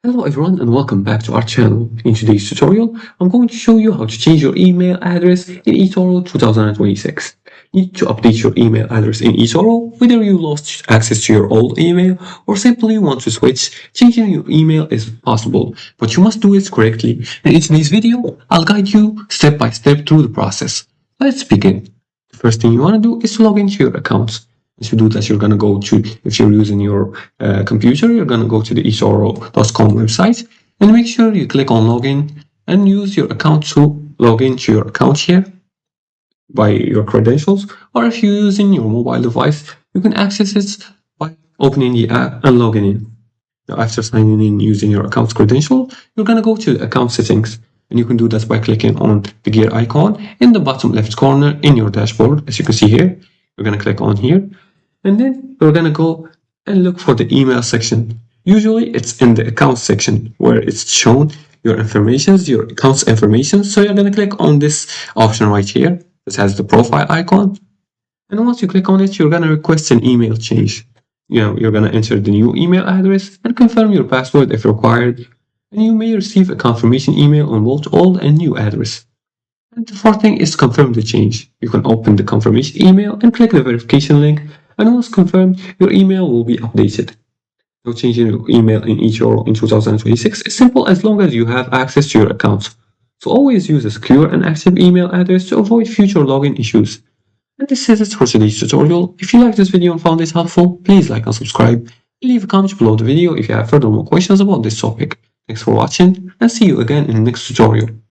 Hello everyone and welcome back to our channel. In today's tutorial, I'm going to show you how to change your email address in eToro 2026. Need to update your email address in eToro, whether you lost access to your old email or simply want to switch. Changing your email is possible, but you must do it correctly. And in today's video, I'll guide you step by step through the process. Let's begin. The first thing you want to do is to log into your accounts. To do that, you're going to go to, if you're using your computer, you're going to go to the eToro.com website and make sure you click on login and use your account to log into your account here by your credentials. Or if you're using your mobile device, you can access it by opening the app and logging in. Now, after signing in using your account credential, you're going to go to account settings. And you can do that by clicking on the gear icon in the bottom left corner in your dashboard. As you can see here, you're going to click on here. And then we're going to go and look for the email section. Usually it's in the account section where it's shown your account's information. So you're going to click on this option right here. This has the profile icon. And once you click on it, you're going to request an email change. You're going to enter the new email address and confirm your password if required. And you may receive a confirmation email on both old and new address. And the fourth thing is to confirm the change. You can open the confirmation email and click the verification link. And once confirmed, your email will be updated. So changing your email in eToro in 2026 is simple as long as you have access to your account. So always use a secure and active email address to avoid future login issues. And this is it for today's tutorial. If you liked this video and found it helpful, please like and subscribe. Leave a comment below the video if you have further more questions about this topic. Thanks for watching and see you again in the next tutorial.